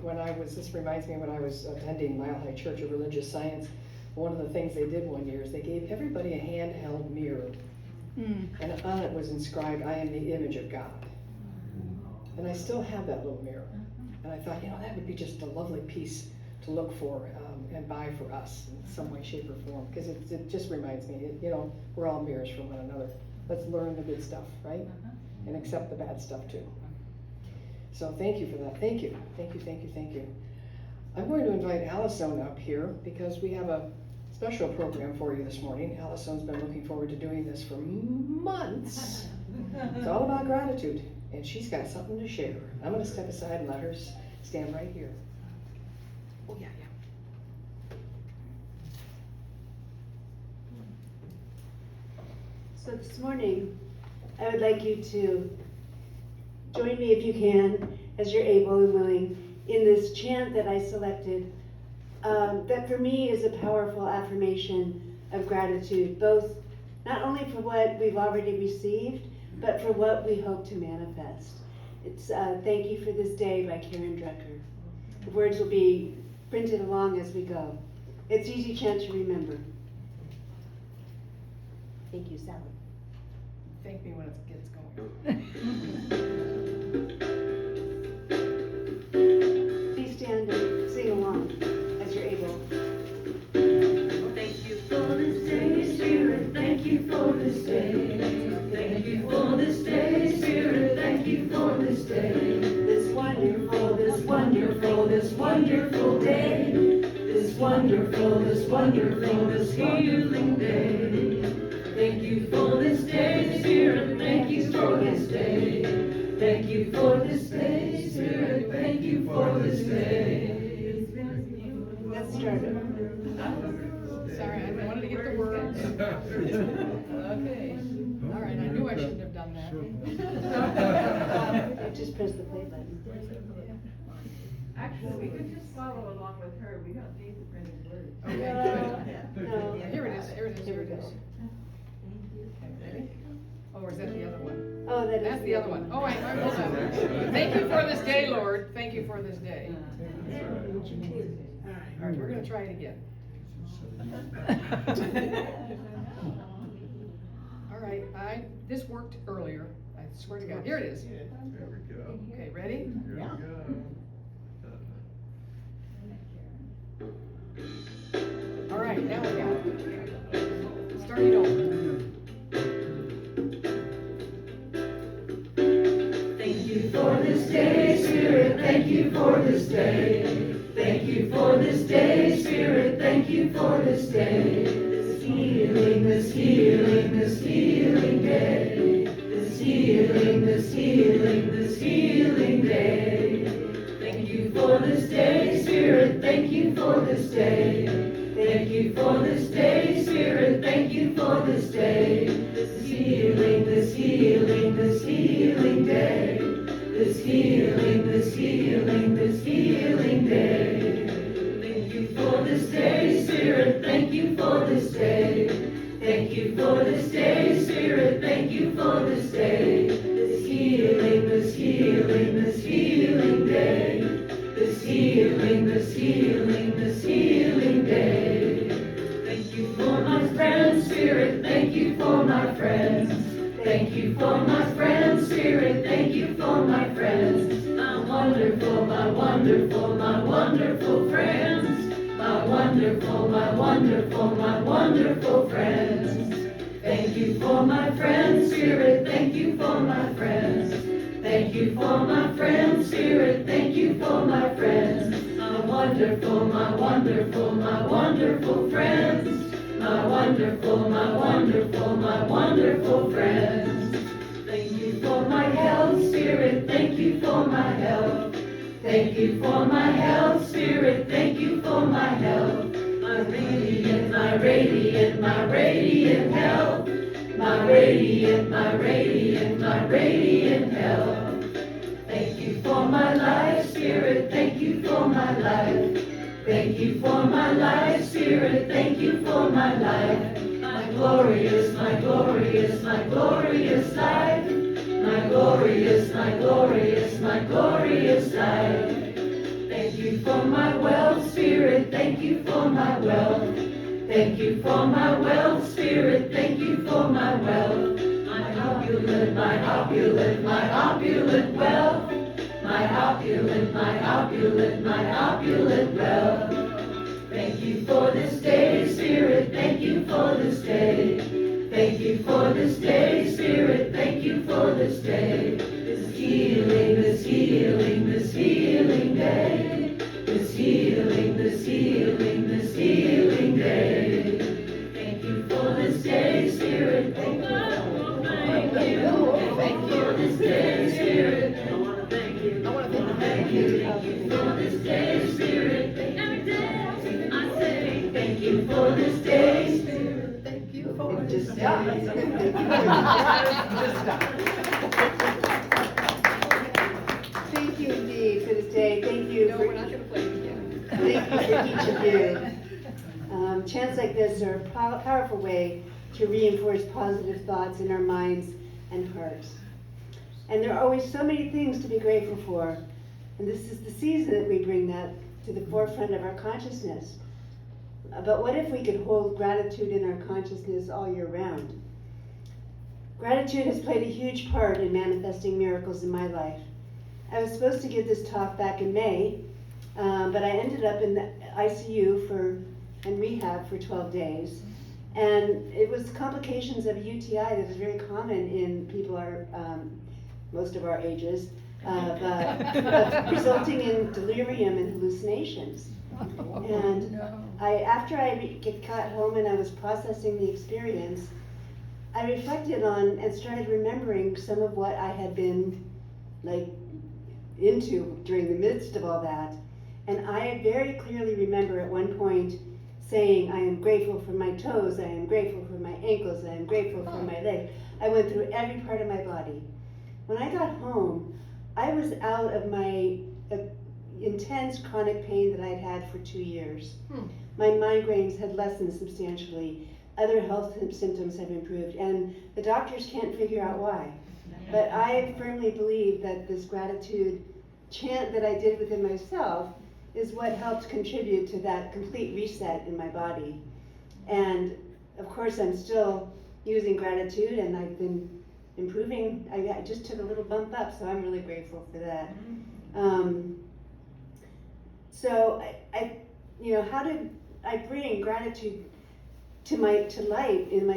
this reminds me when I was attending Mile High Church of Religious Science, one of the things they did one year is they gave everybody a handheld mirror. And on it was inscribed, "I am the image of God." And I still have that little mirror. And I thought, that would be just a lovely piece to look for and buy for us in some way, shape, or form. Because it just reminds me, we're all mirrors for one another. Let's learn the good stuff, right? And accept the bad stuff too. So thank you for that. Thank you. Thank you, thank you, thank you. I'm going to invite Allison up here because we have a special program for you this morning. Allison's been looking forward to doing this for months. It's all about gratitude, and she's got something to share. I'm going to step aside and let her stand right here. Oh, yeah. So this morning, I would like you to join me if you can, as you're able and willing, in this chant that I selected. That for me is a powerful affirmation of gratitude, both not only for what we've already received, but for what we hope to manifest. It's Thank You for This Day by Karen Drucker. The words will be printed along as we go. It's easy chant to remember. Thank you, Sally. Thank me when it gets going. Please stand and sing along as you're able. Thank you for this day, Spirit. Thank you for this day. Thank you for this day, Spirit. Thank you for this day. This wonderful, this wonderful, this wonderful day. This wonderful, this wonderful, this healing day. Thank you for this day, Spirit. Thank you for this day. Thank you for this day, Spirit. Thank you for this day. Let's start it. Sorry, I wanted to get the words. Okay. All right, I knew I shouldn't have done that. Just press the play button. Actually, we could just follow along with her. We don't need the printed words. Okay, good. No. Yeah, here it is. Okay, ready? Oh, or is that the other one? Oh, That's the other one. Oh, hold on. Thank you for this day, Lord. Thank you for this day. All right, we're going to try it again. All right, this worked earlier. I swear to God. Here it is. There we go. Okay, ready? Here we go. All right, now we got it. Starting over. Thank you for this day, Spirit. Thank you for this day. Thank you for this day, Spirit. Thank you for this day. This healing, this healing, this healing day. This healing, this healing, this healing day. Thank you for this day, Spirit. Thank you for this day. Thank you for this day, Spirit. Thank you for this day. This healing, this healing, this healing day. This healing, this healing, this healing day. Thank you for this day, Spirit. Thank you for this day. Thank you for this day, Spirit. Thank you for this day. This healing, this healing, this healing day. This healing, this healing, this healing day. Thank you for my friends, Spirit. Thank you for my friends. Thank you for my friends, Spirit. Thank you for my friends. My wonderful, my wonderful, my wonderful friends. My wonderful, my wonderful, my wonderful friends. Thank you for my friends, Spirit. Thank you for my friends. Thank you for my friends, Spirit. Thank you for my friends. My wonderful, my wonderful, my wonderful friends. My wonderful, my wonderful, my wonderful friends. Thank you for my health, Spirit. Thank you for my health. Thank you for my health, Spirit. Thank you for my health. My radiant, my radiant, my radiant health. My radiant, my radiant, my radiant health. Thank you for my life, Spirit. Thank you for my life. Thank you for my life, Spirit. Thank you for my life. My glorious, my glorious, my glorious life. My glorious, my glorious, my glorious life. Thank you for my wealth, Spirit, thank you for my wealth. Thank you for my wealth, Spirit, thank you for my wealth. My opulent, my opulent, my opulent wealth. My opulent, my opulent, my opulent wealth. Thank you for this day, Spirit, thank you for this day. Thank you for this day, Spirit, thank you for this day. This healing, this healing, this healing day. This healing, this healing, this healing day. Thank you for this day, Spirit, thank you. Thank you, thank you for this day, Spirit. I want to thank you. I want to thank you. Thank you for this day, Spirit. Every day I say thank you for this day, Spirit. Thank you for this Just day. stop. Just stop. Thank you indeed for this day. Thank you No, for we're not gonna play it again. Thank you for each of you. Chants like this are a powerful way to reinforce positive thoughts in our minds and hearts. And there are always so many things to be grateful for. And this is the season that we bring that to the forefront of our consciousness. But what if we could hold gratitude in our consciousness all year round? Gratitude has played a huge part in manifesting miracles in my life. I was supposed to give this talk back in May, but I ended up in the ICU and rehab for 12 days. And it was complications of a UTI that is very common in people most of our ages, of resulting in delirium and hallucinations. And after I got home and I was processing the experience, I reflected on and started remembering some of what I had been into during the midst of all that. And I very clearly remember at one point saying, I am grateful for my toes, I am grateful for my ankles, I am grateful for my legs. I went through every part of my body. When I got home, I was out of my intense chronic pain that I'd had for 2 years. My migraines had lessened substantially. Other health symptoms have improved, and the doctors can't figure out why. But I firmly believe that this gratitude chant that I did within myself is what helped contribute to that complete reset in my body. And of course, I'm still using gratitude, and I've been improving. I just took a little bump up, so I'm really grateful for that. So how did I bring gratitude to light in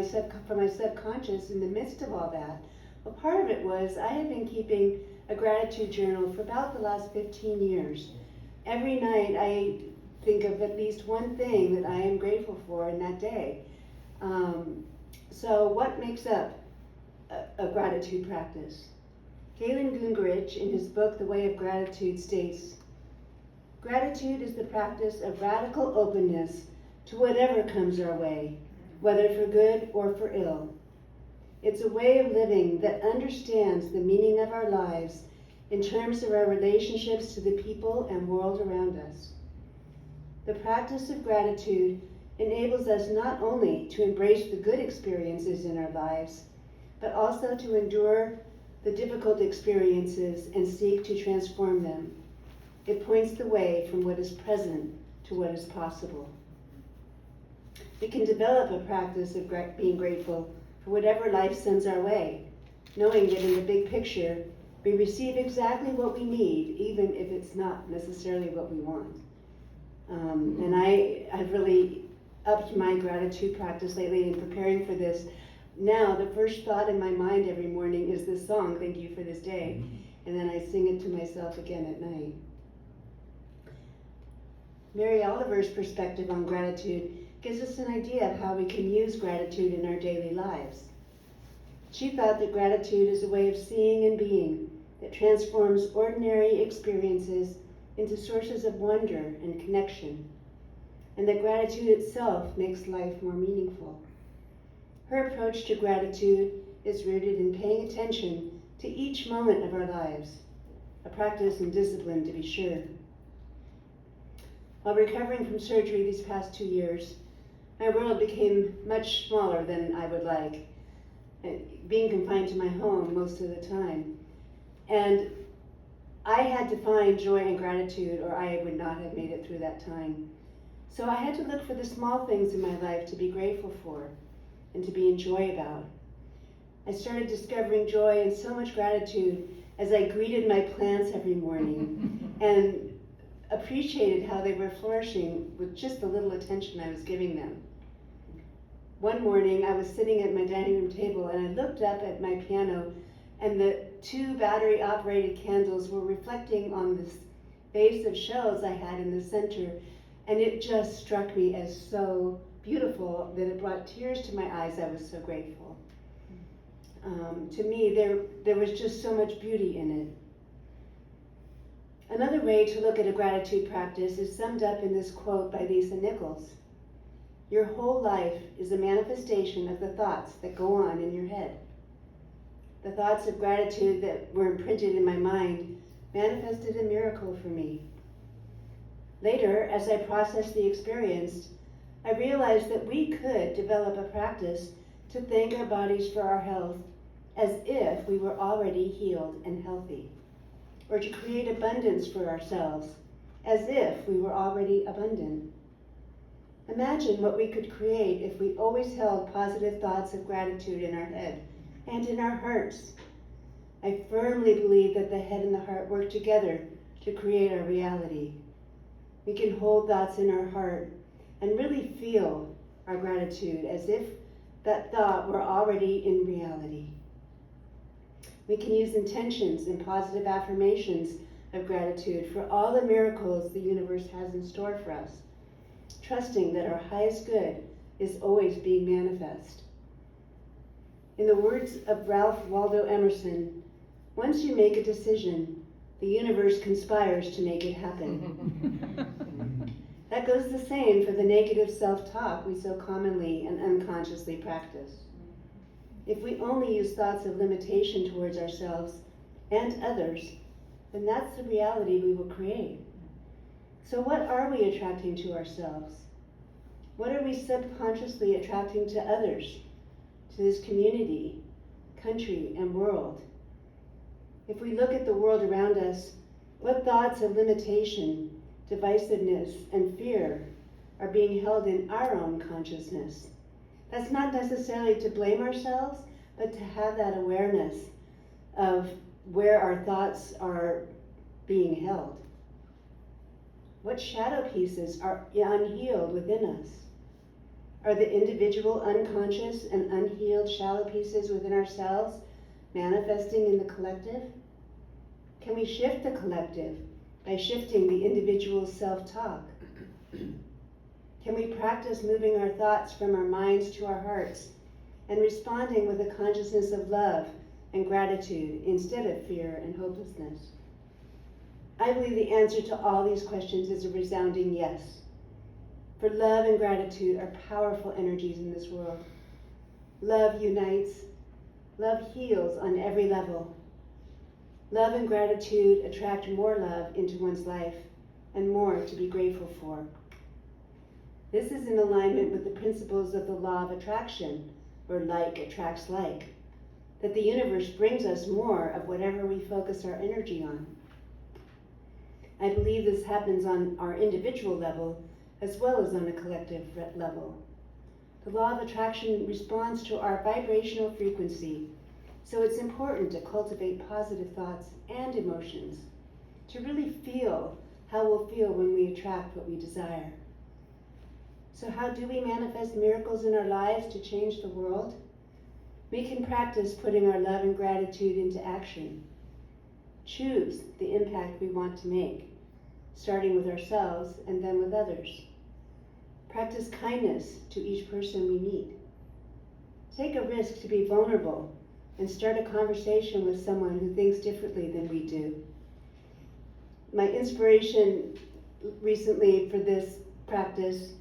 for my subconscious in the midst of all that? Well, part of it was I had been keeping a gratitude journal for about the last 15 years. Every night I think of at least one thing that I am grateful for in that day. So what makes up a gratitude practice? Galen Gungerich, in his book, The Way of Gratitude, states, gratitude is the practice of radical openness to whatever comes our way, whether for good or for ill. It's a way of living that understands the meaning of our lives in terms of our relationships to the people and world around us. The practice of gratitude enables us not only to embrace the good experiences in our lives, but also to endure the difficult experiences and seek to transform them. It points the way from what is present to what is possible. We can develop a practice of being grateful for whatever life sends our way, knowing that in the big picture, we receive exactly what we need, even if it's not necessarily what we want. And I've really upped my gratitude practice lately in preparing for this. Now, the first thought in my mind every morning is this song, Thank You for This Day, and then I sing it to myself again at night. Mary Oliver's perspective on gratitude gives us an idea of how we can use gratitude in our daily lives. She thought that gratitude is a way of seeing and being that transforms ordinary experiences into sources of wonder and connection, and that gratitude itself makes life more meaningful. Her approach to gratitude is rooted in paying attention to each moment of our lives, a practice and discipline to be sure. While recovering from surgery these past 2 years, my world became much smaller than I would like, being confined to my home most of the time. And I had to find joy and gratitude, or I would not have made it through that time. So I had to look for the small things in my life to be grateful for and to be in joy about. I started discovering joy and so much gratitude as I greeted my plants every morning and appreciated how they were flourishing with just the little attention I was giving them. One morning I was sitting at my dining room table and I looked up at my piano, and the 2 battery-operated candles were reflecting on this vase of shells I had in the center, and it just struck me as so beautiful that it brought tears to my eyes. I was so grateful. To me, there was just so much beauty in it. Another way to look at a gratitude practice is summed up in this quote by Lisa Nichols. Your whole life is a manifestation of the thoughts that go on in your head. The thoughts of gratitude that were imprinted in my mind manifested a miracle for me. Later, as I processed the experience, I realized that we could develop a practice to thank our bodies for our health as if we were already healed and healthy, or to create abundance for ourselves as if we were already abundant. Imagine what we could create if we always held positive thoughts of gratitude in our head and in our hearts. I firmly believe that the head and the heart work together to create our reality. We can hold thoughts in our heart and really feel our gratitude as if that thought were already in reality. We can use intentions and positive affirmations of gratitude for all the miracles the universe has in store for us, trusting that our highest good is always being manifest. In the words of Ralph Waldo Emerson, once you make a decision, the universe conspires to make it happen. That goes the same for the negative self-talk we so commonly and unconsciously practice. If we only use thoughts of limitation towards ourselves and others, then that's the reality we will create. So what are we attracting to ourselves? What are we subconsciously attracting to others, to this community, country, and world? If we look at the world around us, what thoughts of limitation, divisiveness, and fear are being held in our own consciousness? That's not necessarily to blame ourselves, but to have that awareness of where our thoughts are being held. What shadow pieces are unhealed within us? Are the individual unconscious and unhealed shallow pieces within ourselves manifesting in the collective? Can we shift the collective by shifting the individual's self-talk? Can we practice moving our thoughts from our minds to our hearts and responding with a consciousness of love and gratitude instead of fear and hopelessness? I believe the answer to all these questions is a resounding yes. For love and gratitude are powerful energies in this world. Love unites. Love heals on every level. Love and gratitude attract more love into one's life and more to be grateful for. This is in alignment with the principles of the law of attraction, where like attracts like, that the universe brings us more of whatever we focus our energy on. I believe this happens on our individual level as well as on a collective level. The law of attraction responds to our vibrational frequency, so it's important to cultivate positive thoughts and emotions, to really feel how we'll feel when we attract what we desire. So how do we manifest miracles in our lives to change the world? We can practice putting our love and gratitude into action. Choose the impact we want to make, starting with ourselves and then with others. Practice kindness to each person we meet. Take a risk to be vulnerable and start a conversation with someone who thinks differently than we do. My inspiration recently for this practice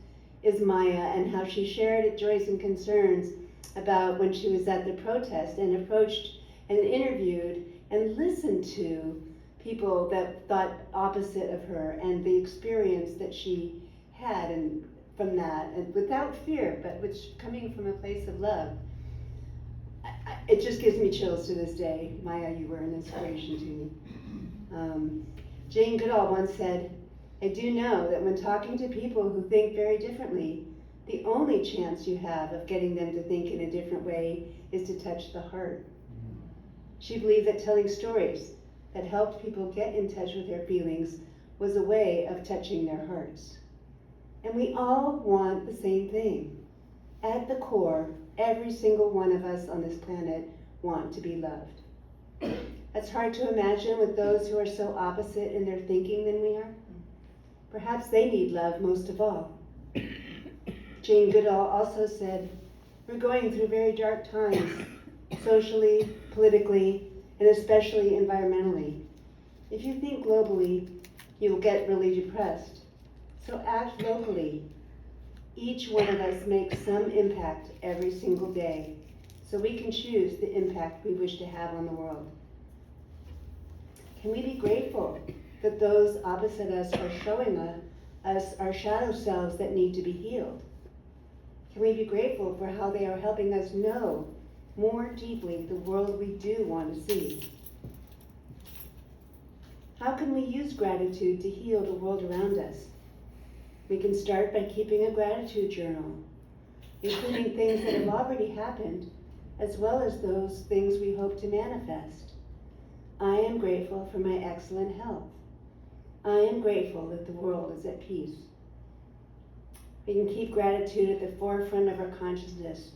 is Maya, and how she shared joys and concerns about when she was at the protest and approached and interviewed and listened to people that thought opposite of her and the experience that she had, and from that, and without fear, but which coming from a place of love. It just gives me chills to this day. Maya, you were an inspiration to me. Jane Goodall once said, "I do know that when talking to people who think very differently, the only chance you have of getting them to think in a different way is to touch the heart." She believed that telling stories that helped people get in touch with their feelings was a way of touching their hearts. And we all want the same thing. At the core, every single one of us on this planet want to be loved. It's hard to imagine with those who are so opposite in their thinking than we are. Perhaps they need love most of all. Jane Goodall also said, "We're going through very dark times, socially, politically, and especially environmentally. If you think globally, you'll get really depressed. So act locally. Each one of us makes some impact every single day, so we can choose the impact we wish to have on the world." Can we be grateful that those opposite us are showing us our shadow selves that need to be healed? Can we be grateful for how they are helping us know more deeply the world we do want to see? How can we use gratitude to heal the world around us? We can start by keeping a gratitude journal, including things that have already happened, as well as those things we hope to manifest. I am grateful for my excellent health. I am grateful that the world is at peace. We can keep gratitude at the forefront of our consciousness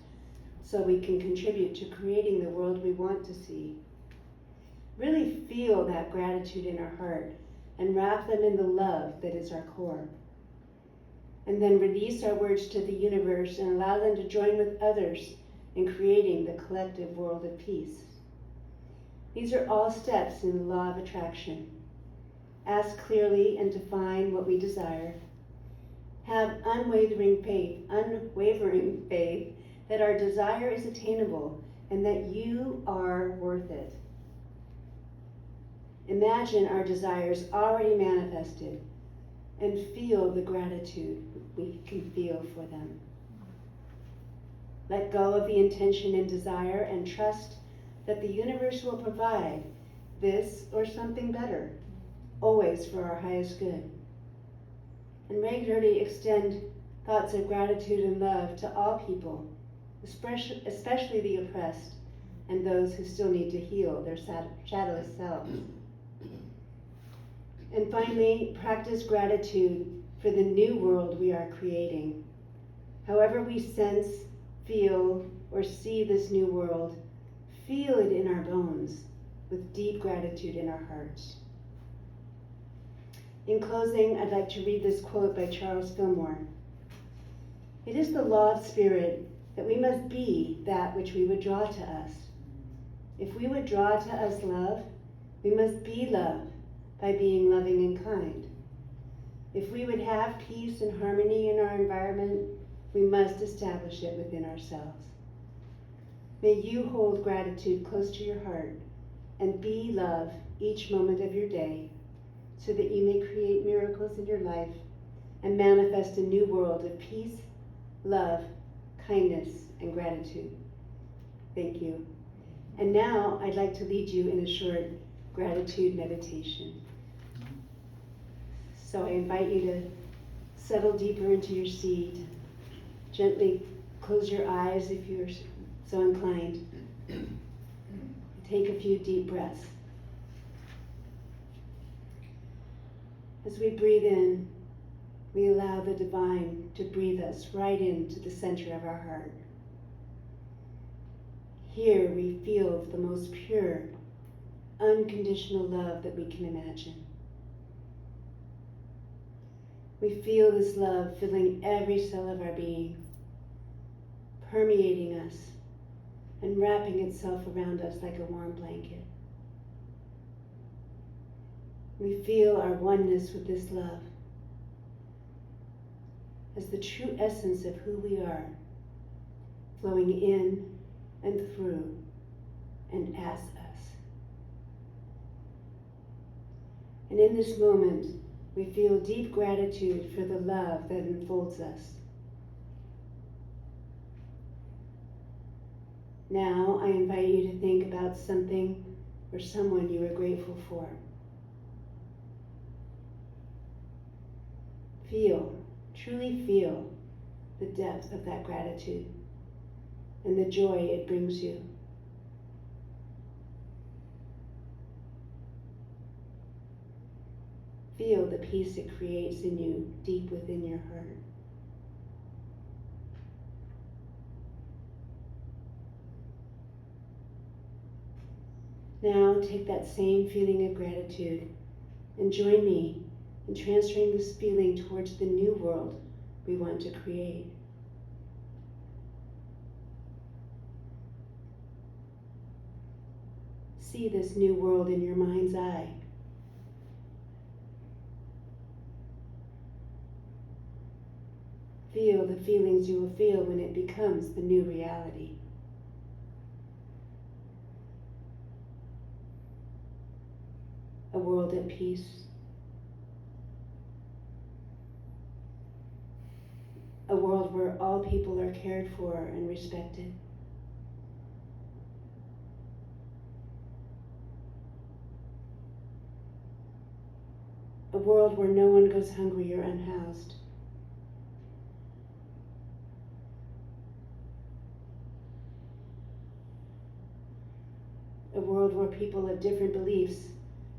so we can contribute to creating the world we want to see. Really feel that gratitude in our heart and wrap them in the love that is our core. And then release our words to the universe and allow them to join with others in creating the collective world of peace. These are all steps in the law of attraction. Ask clearly and define what we desire. Have unwavering faith that our desire is attainable and that you are worth it. Imagine our desires already manifested and feel the gratitude we can feel for them. Let go of the intention and desire and trust that the universe will provide this or something better, always for our highest good. And regularly extend thoughts of gratitude and love to all people, especially the oppressed and those who still need to heal their shadow selves. And finally, practice gratitude for the new world we are creating. However we sense, feel, or see this new world, feel it in our bones with deep gratitude in our hearts. In closing, I'd like to read this quote by Charles Fillmore. "It is the law of spirit that we must be that which we would draw to us. If we would draw to us love, we must be love by being loving and kind. If we would have peace and harmony in our environment, we must establish it within ourselves. May you hold gratitude close to your heart and be love each moment of your day so that you may create miracles in your life and manifest a new world of peace, love, kindness, and gratitude." Thank you. And now I'd like to lead you in a short gratitude meditation. So I invite you to settle deeper into your seat. Gently close your eyes if you're so inclined. Take a few deep breaths. As we breathe in, we allow the divine to breathe us right into the center of our heart. Here we feel the most pure, unconditional love that we can imagine. We feel this love filling every cell of our being, permeating us and wrapping itself around us like a warm blanket. We feel our oneness with this love as the true essence of who we are, flowing in and through and as us. And in this moment, we feel deep gratitude for the love that enfolds us. Now I invite you to think about something or someone you are grateful for. Feel, truly feel the depth of that gratitude and the joy it brings you. Feel the peace it creates in you deep within your heart. Now take that same feeling of gratitude and join me in transferring this feeling towards the new world we want to create. See this new world in your mind's eye. Feel the feelings you will feel when it becomes the new reality. A world at peace. A world where all people are cared for and respected. A world where no one goes hungry or unhoused. A world where people of different beliefs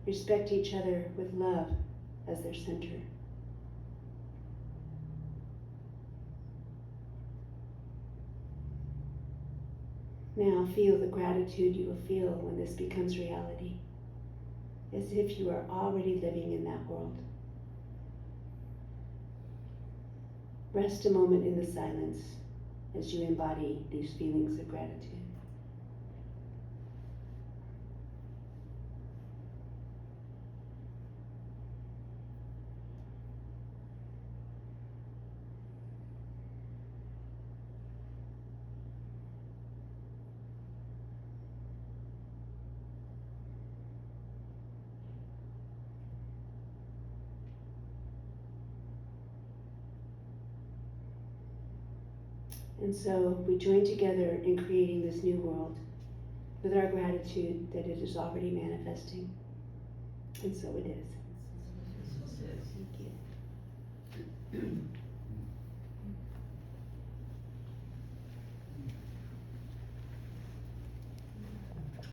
respect each other with love as their center. Now feel the gratitude you will feel when this becomes reality, as if you are already living in that world. Rest a moment in the silence as you embody these feelings of gratitude. And so we join together in creating this new world with our gratitude that it is already manifesting. And so it is.